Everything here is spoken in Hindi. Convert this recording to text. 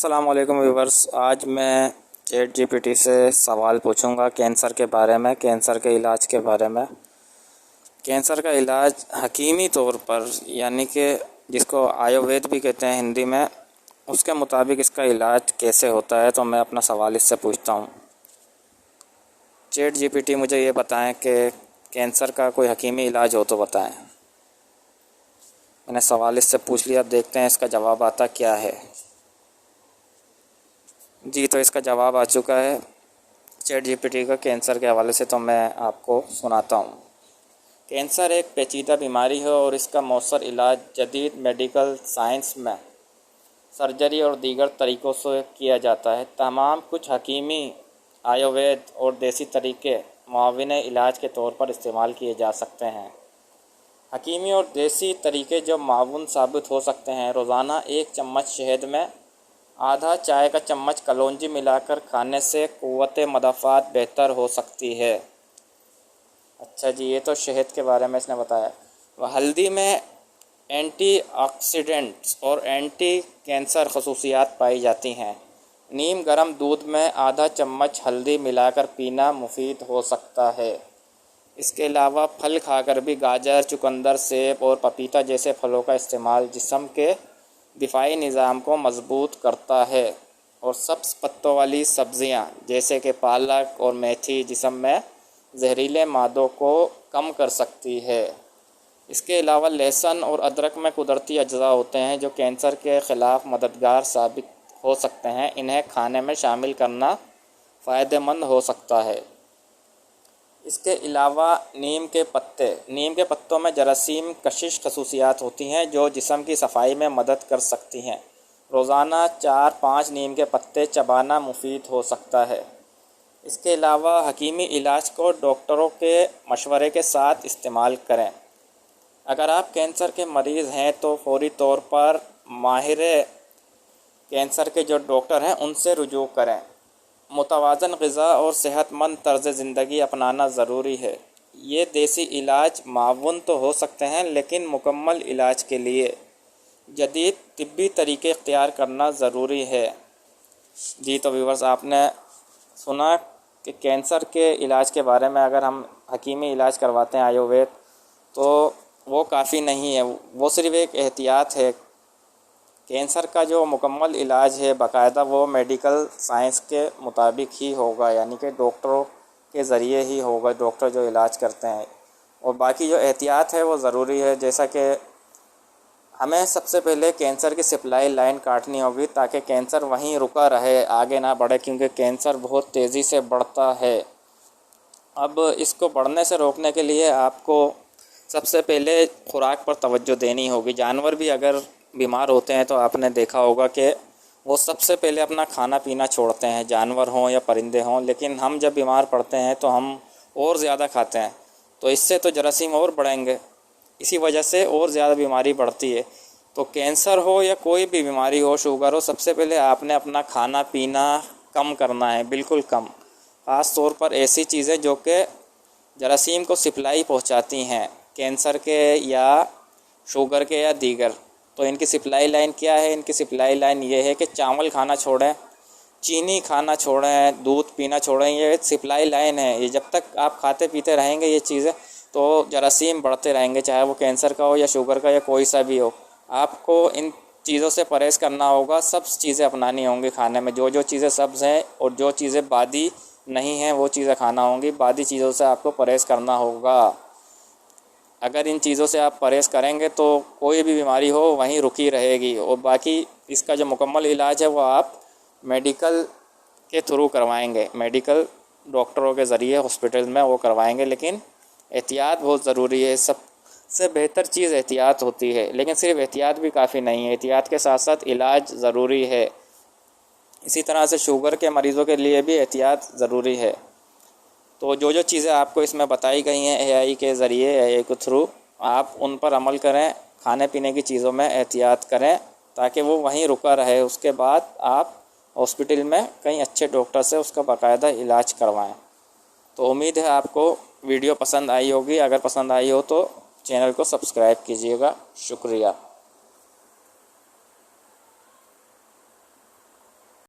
अस्सलाम वालेकुम व्यूवर्स। आज मैं चैट जीपीटी से सवाल पूछूंगा कैंसर के बारे में, कैंसर के इलाज के बारे में। कैंसर का इलाज हकीमी तौर पर यानी कि जिसको आयुर्वेद भी कहते हैं हिंदी में, उसके मुताबिक इसका इलाज कैसे होता है, तो मैं अपना सवाल इससे पूछता हूँ। चैट जीपीटी मुझे ये बताएं कि कैंसर का कोई हकीमी इलाज हो तो बताएं। मैंने सवाल इससे पूछ लिया, अब देखते हैं इसका जवाब आता क्या है। जी, तो इसका जवाब आ चुका है चैट जीपीटी का कैंसर के हवाले से, तो मैं आपको सुनाता हूँ। कैंसर एक पेचीदा बीमारी है और इसका मौसर इलाज जदीद मेडिकल साइंस में सर्जरी और दीगर तरीक़ों से किया जाता है। तमाम कुछ हकीमी, आयुर्वेद और देसी तरीक़े मुआविन इलाज के तौर पर इस्तेमाल किए जा सकते हैं। हकीमी और देसी तरीक़े जो मुआविन साबित हो सकते हैं, रोज़ाना 1 चम्मच शहद में आधा चाय का चम्मच कलौंजी मिलाकर खाने से क़ुव्वत मदाफ़ात बेहतर हो सकती है। अच्छा जी, ये तो शहद के बारे में इसने बताया। वह हल्दी में एंटीऑक्सीडेंट्स और एंटी कैंसर खसूसियात पाई जाती हैं। नीम गर्म दूध में आधा चम्मच हल्दी मिलाकर पीना मुफीद हो सकता है। इसके अलावा फल खाकर भी गाजर, चुकंदर, सेब और पपीता जैसे फलों का इस्तेमाल जिस्म के दिफाई निज़ाम को मज़बूत करता है। और सब्ज़ पत्तों वाली सब्ज़ियाँ जैसे कि पालक और मेथी जिस्म में जहरीले मादों को कम कर सकती है। इसके अलावा लहसुन और अदरक में कुदरती अज्जा होते हैं जो कैंसर के ख़िलाफ़ मददगार साबित हो सकते हैं। इन्हें खाने में शामिल करना फ़ायदेमंद हो सकता है। इसके अलावा नीम के पत्तों में जरासीम कशिश खसूसियात होती हैं जो जिस्म की सफाई में मदद कर सकती हैं। रोज़ाना 4-5 नीम के पत्ते चबाना मुफीद हो सकता है। इसके अलावा हकीमी इलाज को डॉक्टरों के मशवरे के साथ इस्तेमाल करें। अगर आप कैंसर के मरीज़ हैं तो फ़ौरी तौर पर माहिर कैंसर के जो डॉक्टर हैं उनसे रुजू करें। मुतवाज़न ग़िज़ा और सेहतमंद तर्ज़ ज़िंदगी अपनाना ज़रूरी है। ये देसी इलाज मावून तो हो सकते हैं, लेकिन मुकम्मल इलाज के लिए जदीद तिब्बी तरीक़े इख्तियार करना ज़रूरी है। जी, तो व्यूवर्स, आपने सुना कि कैंसर के इलाज के बारे में अगर हम हकीमी इलाज करवाते हैं आयुर्वेद, तो वो काफ़ी नहीं है, वो सिर्फ़ एक एहतियात है। कैंसर का जो मुकम्मल इलाज है बाकायदा वो मेडिकल साइंस के मुताबिक ही होगा, यानी कि डॉक्टरों के ज़रिए ही होगा, डॉक्टर जो इलाज करते हैं। और बाकी जो एहतियात है वो ज़रूरी है, जैसा कि हमें सबसे पहले कैंसर की सप्लाई लाइन काटनी होगी ताकि कैंसर वहीं रुका रहे, आगे ना बढ़े, क्योंकि कैंसर बहुत तेज़ी से बढ़ता है। अब इसको बढ़ने से रोकने के लिए आपको सबसे पहले खुराक पर तवज्जो देनी होगी। जानवर भी अगर बीमार होते हैं तो आपने देखा होगा कि वो सबसे पहले अपना खाना पीना छोड़ते हैं, जानवर हों या परिंदे हों। लेकिन हम जब बीमार पड़ते हैं तो हम और ज़्यादा खाते हैं, तो इससे तो जरासीम और बढ़ेंगे, इसी वजह से और ज़्यादा बीमारी बढ़ती है। तो कैंसर हो या कोई भी बीमारी हो, शुगर हो, सबसे पहले आपने अपना खाना पीना कम करना है, बिल्कुल कम। ख़ास तौर पर ऐसी चीज़ें जो कि जरासीम को सप्लाई पहुँचाती हैं, कैंसर के या शुगर के या दीगर। तो इनकी सप्लाई लाइन क्या है? इनकी सप्लाई लाइन ये है कि चावल खाना छोड़ें, चीनी खाना छोड़ें, दूध पीना छोड़ें। ये सप्लाई लाइन है। ये जब तक आप खाते पीते रहेंगे ये चीज़ें, तो जरासीम बढ़ते रहेंगे, चाहे वो कैंसर का हो या शुगर का या कोई सा भी हो। आपको इन चीज़ों से परहेज़ करना होगा, सब चीज़ें अपनानी होंगी खाने में। जो चीज़ें सब्ज़ हैं और जो चीज़ें बादी नहीं हैं वो चीज़ें खाना होंगी। बादी चीज़ों से आपको परहेज़ करना होगा। अगर इन चीज़ों से आप परहेज़ करेंगे तो कोई भी बीमारी हो वहीं रुकी रहेगी। और बाकी इसका जो मुकम्मल इलाज है वो आप मेडिकल के थ्रू करवाएंगे, मेडिकल डॉक्टरों के ज़रिए हॉस्पिटल में वो करवाएंगे। लेकिन एहतियात बहुत ज़रूरी है, सबसे बेहतर चीज़ एहतियात होती है। लेकिन सिर्फ एहतियात भी काफ़ी नहीं है, एहतियात के साथ साथ इलाज ज़रूरी है। इसी तरह से शुगर के मरीज़ों के लिए भी एहतियात ज़रूरी है। तो जो चीज़ें आपको इसमें बताई गई हैं एआई के ज़रिए, एआई के थ्रू, आप उन पर अमल करें। खाने पीने की चीज़ों में एहतियात करें ताकि वो वहीं रुका रहे। उसके बाद आप हॉस्पिटल में कहीं अच्छे डॉक्टर से उसका बाकायदा इलाज करवाएं। तो उम्मीद है आपको वीडियो पसंद आई होगी। अगर पसंद आई हो तो चैनल को सब्सक्राइब कीजिएगा। शुक्रिया।